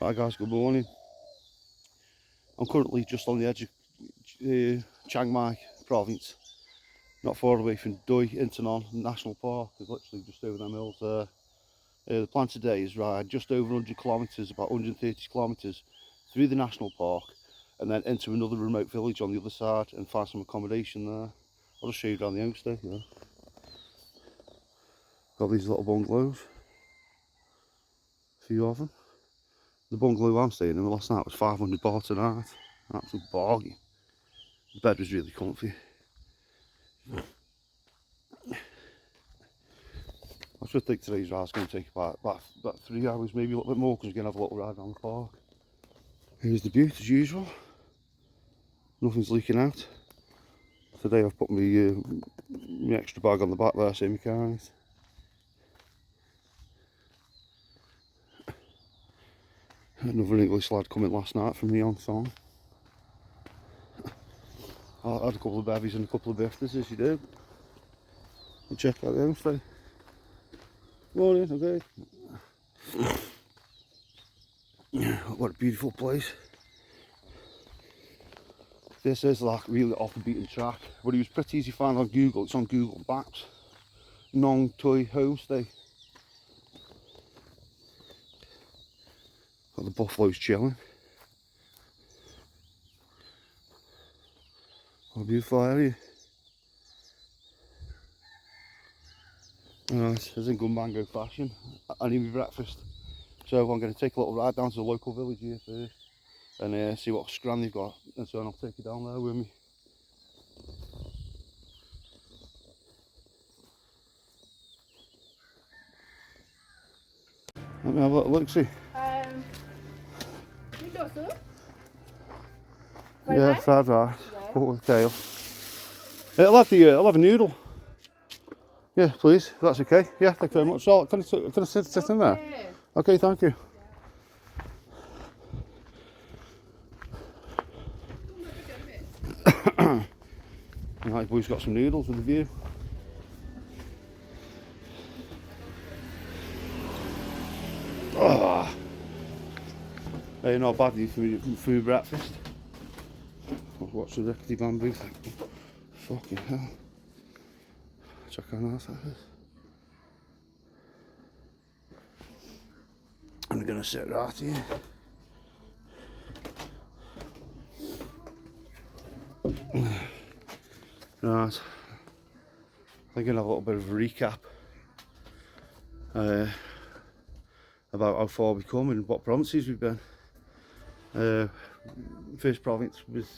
Hi guys, good morning. I'm currently just on the edge of Chaing Mai Province, not far away from Inthanon National Park. It's literally just over them hills there. The plan today is ride just over 100 kilometres, about 130 kilometres through the national park and then into another remote village on the other side and find some accommodation there. I'll just show you around the homestay. Yeah. Got these little bungalows, a few of them. The bungalow I'm staying in last night was 500 baht a night, absolute bargain. The bed was really comfy. I should think today's ride's going to take about 3 hours, maybe a little bit more, because we're going to have a little ride around the park. Here's the butte as usual. Nothing's leaking out. Today I've put my extra bag on the back there, same mechanics. Another English lad coming last night from Mae Hong Son. I had a couple of bevies and a couple of birthdays, as you do. And check out the homestay. Morning, okay. What a beautiful place. This is like really off the beaten track, but it was pretty easy to find on Google. It's on Google Maps. Nong Toi Homestay. Got the buffaloes chilling. What a beautiful area. Right, as in good mango fashion, I need my breakfast. So I'm going to take a little ride down to the local village here first and see what scran they've got, and so I'll take you down there with me. Let me have a little look, see. Yeah, fried rice, put with kale. I'll have a noodle. Yeah, please, if that's okay. Yeah, thank you very much. So, can I sit in there? Okay, thank you. Right, boys, got some noodles with a view. Oh, hey, not bad for my breakfast. I'll watch the rickety bamboo thing. Fucking hell. Check how nice that is. I'm going to sit right here. Right. I'm going to have a little bit of a recap about how far we've come and what provinces we've been. First province was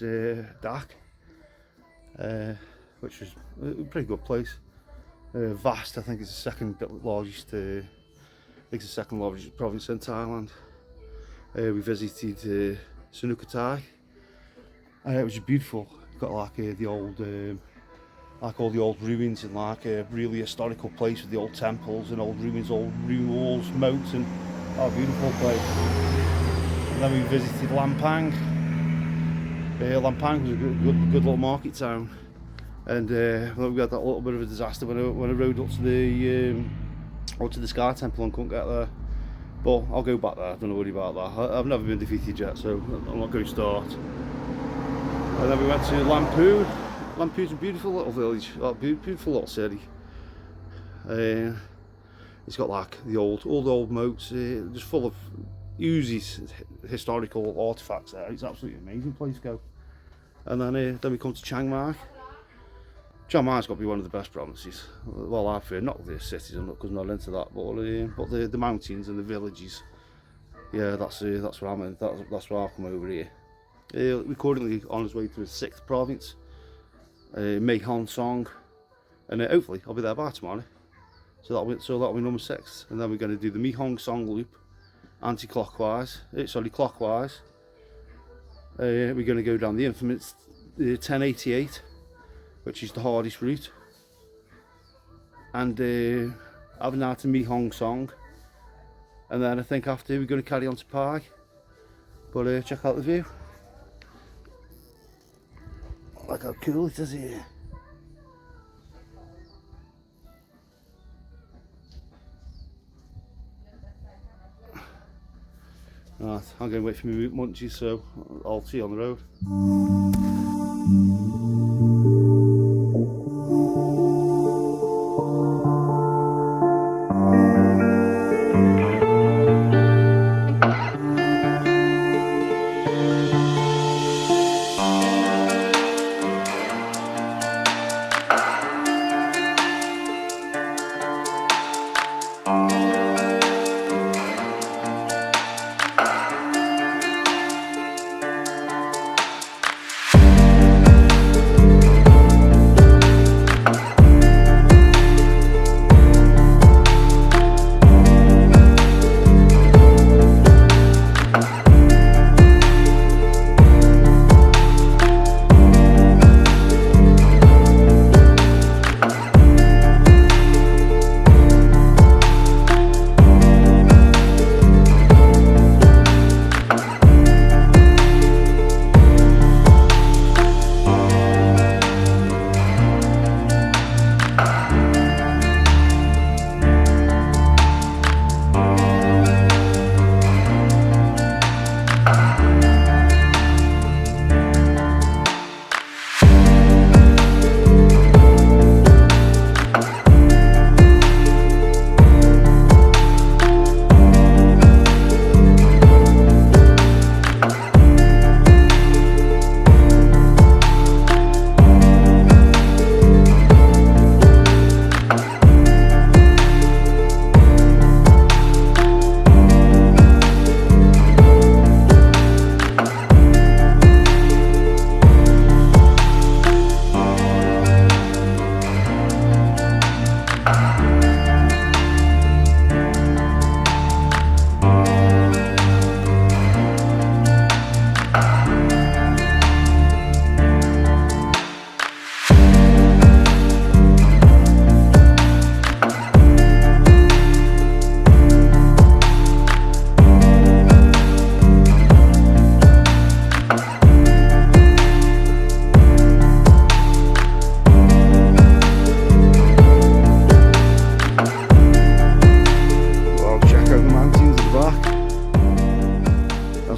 Dak, which was a pretty good place. Vast, I think it's the second largest. I think it's the second largest province in Thailand. We visited Sukathai, which is beautiful. Got like the old, like all the old ruins, and like a really historical place with the old temples and old ruins, old ruin walls, moats, and beautiful place. And then we visited Lampang. Lampang was a good little market town, and we had that little bit of a disaster when I rode up to the Sky Temple and couldn't get there. But I'll go back there, don't worry about that. I've never been defeated yet, so I'm not going to start. And then we went to Lampun. Lampun's a beautiful little village, beautiful little city. It's got like all the old moats, just full of huge historical artifacts there. It's absolutely amazing place to go. And then we come to Chaing Mai. Chiang Mai's got to be one of the best provinces. Well, I've heard, not the cities, because I'm not into that, but the mountains and the villages. Yeah, that's where I'm in. That's where I've come over here. We're currently on his way to the 6th province, Mae Hong Son, and hopefully I'll be there by tomorrow. So that'll be number 6, and then we're going to do the Mae Hong Son Loop, clockwise. We're going to go down the infamous 1088, which is the hardest route, and have a night to Mae Hong Son, and then I think after we're going to carry on to Pai. But check out the view. Look how cool it is here. Right, I'm going to wait for my munchies, so I'll see you on the road.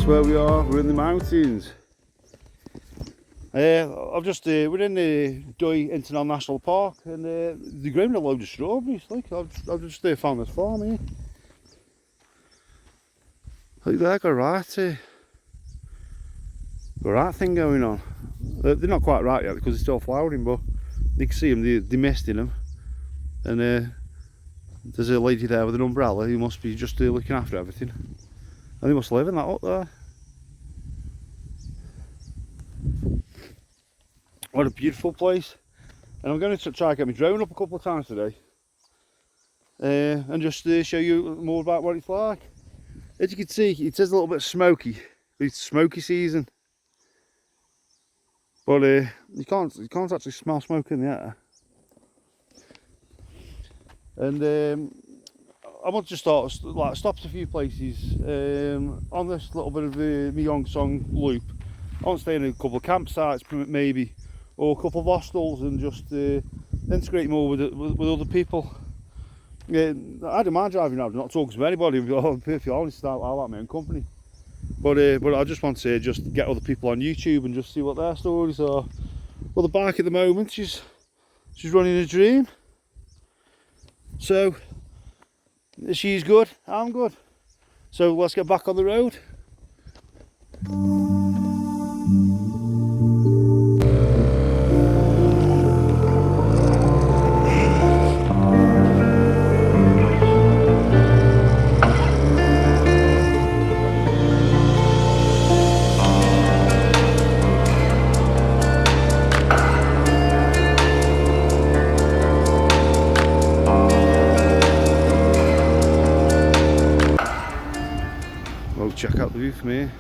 Where we are, we're in the mountains. We're in the Inthanon National Park, and they're growing a load of strawberries. Like I've just found this farm here. Look, they've got right thing going on. They're not quite right yet because they're still flowering, but you can see them. They're misting them, and there's a lady there with an umbrella who must be just looking after everything. And they must live in that up there. What a beautiful place. And I'm going to try and get my drone up a couple of times today. And just show you more about what it's like. As you can see, it is a little bit smoky. It's smoky season. But you can't actually smell smoke in the air. And I want to just stop at a few places on this little bit of the Mae Hong Son Loop. I want to stay in a couple of campsites maybe, or a couple of hostels, and just integrate more with other people. Yeah, I don't mind driving around, not talking to anybody. I'm perfectly honest, I like my own company. But I just want to just get other people on YouTube and just see what their stories are. Well, the bike at the moment, she's running a dream. So she's good, I'm good. So let's get back on the road. Check out the view from here.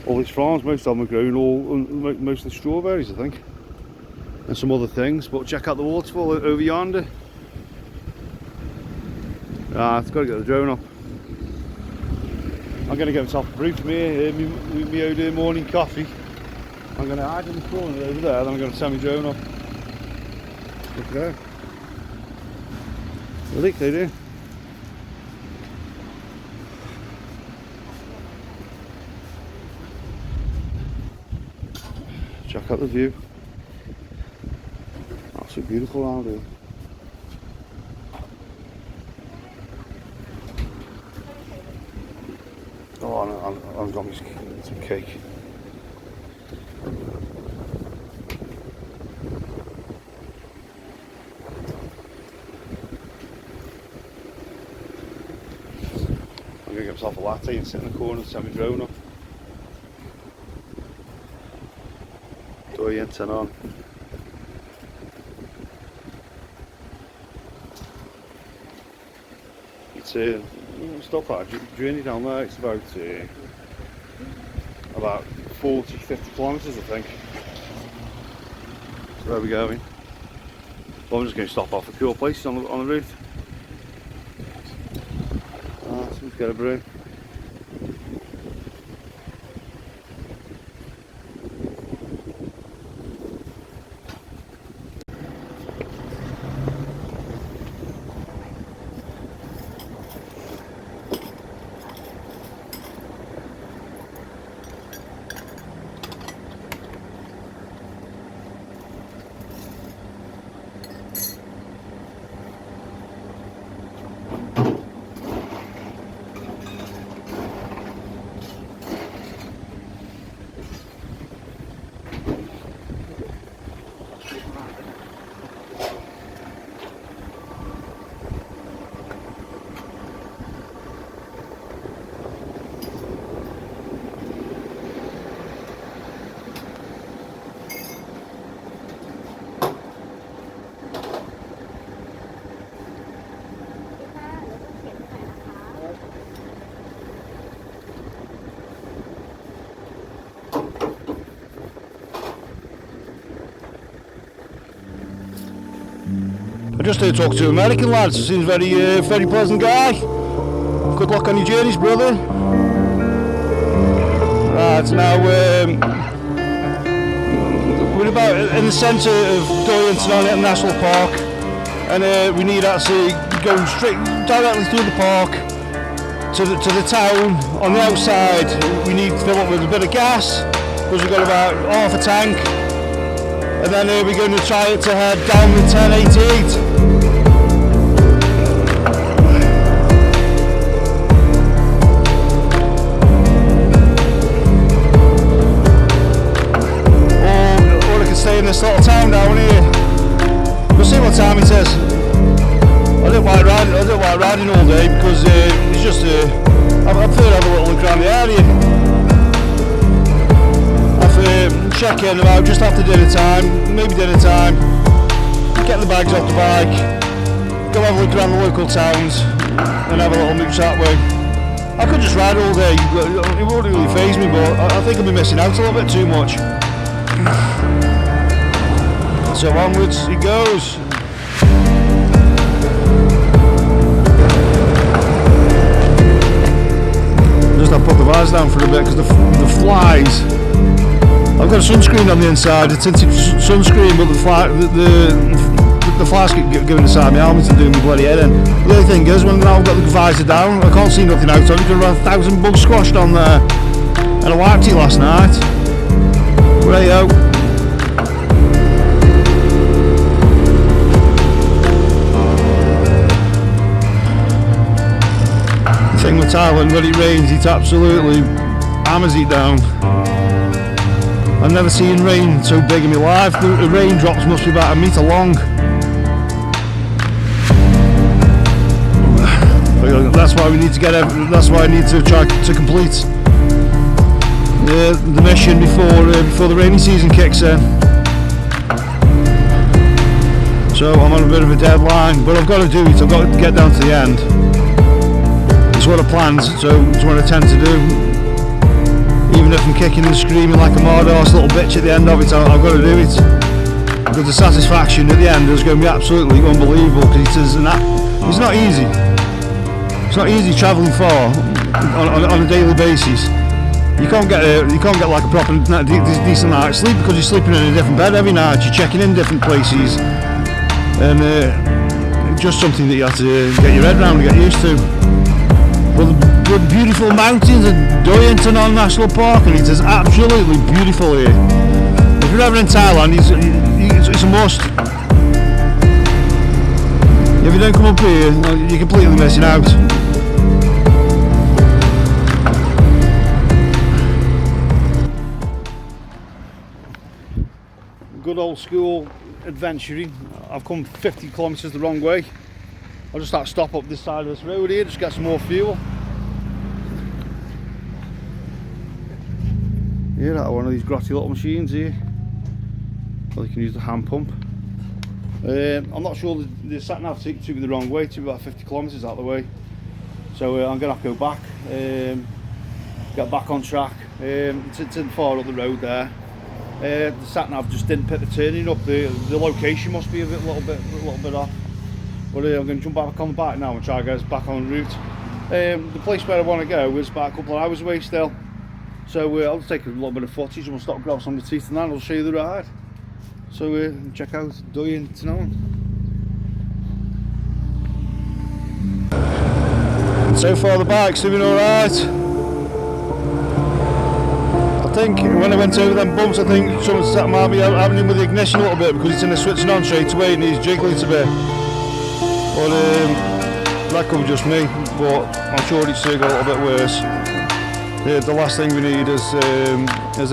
All these farms, most of them are growing mostly strawberries, I think, and some other things. But check out the waterfall over yonder. I've got to get the drone up. I'm going to get myself a brew from here, my own morning coffee. I'm going to hide in the corner over there, then I'm going to send my drone up. Look there. I think they do. Check out the view. Absolutely beautiful around here. Oh, I've got me some cake. I'm going to get myself a latte and sit in the corner and send my drone up. Inthanon. It's not that journey down there. It's about 40-50 kilometres, I think. So where are we going? Well, I'm just going to stop off at cool places on the route. So let's get a brew. Just talking to American lads. Seems very pleasant guy. Good luck on your journeys, brother. Right, now we're about in the centre of Inthanon National Park, and we need actually go straight directly through the park to the town. On the outside, we need to fill up with a bit of gas because we've got about half a tank. And then we're going to try to head down the 1088. Or I can stay in this little town down here. We'll see what time it is. I don't like riding all day because it's just I prefer to have a little look around the area. Check in about just after dinner time, maybe dinner time, get the bags off the bike, go have a look around the local towns and have a little mooch that way. I could just ride all day, it wouldn't really faze me, but I think I'll be missing out a little bit too much. So onwards it goes. Just I'll put the vise down for a bit because the flies. I've got a sunscreen on the inside, a tinted sunscreen, but the flies keep giving inside my helmet and doing my bloody head in. The only thing is, when I've got the visor down, I can't see nothing out of it because I've 1,000 bugs squashed on there. And I wiped it last night. Righto. The thing with Thailand, when it rains, it absolutely hammers it down. I've never seen rain so big in my life. The raindrops must be about 1 metre long. That's why we need to that's why I need to try to complete the mission before the rainy season kicks in. So I'm on a bit of a deadline, but I've got to do it. I've got to get down to the end. It's what I planned, so it's what I tend to do. Even if I'm kicking and screaming like a mad arse little bitch at the end of it, I've got to do it. Because the satisfaction at the end is going to be absolutely unbelievable. Because it's not easy. It's not easy travelling far on a daily basis. You can't get like a proper decent night's sleep because you're sleeping in a different bed every night. You're checking in different places, and just something that you have to get your head around and get used to. But the beautiful mountains of Inthanon National Park, and it is absolutely beautiful here. If you're ever in Thailand, it's a must. If you don't come up here, you're completely missing out. Good old school adventuring. I've come 50 kilometres the wrong way. I'll just start stop up this side of this road here, just get some more fuel. Here, that one of these grotty little machines here. Well, you can use the hand pump. I'm not sure the sat nav took me the wrong way, took me about 50 kilometres out of the way. So I'm going to have to go back, get back on track. It's in far up the road there. The sat nav just didn't pick the turning up. The location must be a little bit off. But I'm going to jump back on the bike now and try to get us back on route. The place where I want to go is about a couple of hours away still. So I'll take a little bit of footage and we'll stop, grab some of the teeth and then I'll show you the ride. So check out Inthanon. So far the bike's doing alright. I think when I went over them bumps, I think something might be happening with the ignition a little bit because it's in the switching on straight away and he's jiggling a bit. But that could be just me, but I'm sure it's still got a little bit worse. The last thing we need is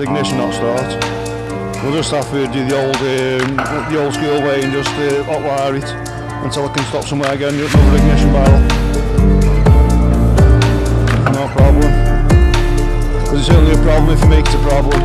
ignition not start. We'll just have to do the old school way and just hotwire it until I can stop somewhere again, another ignition barrel. No problem. Because it's only a problem if it makes a problem.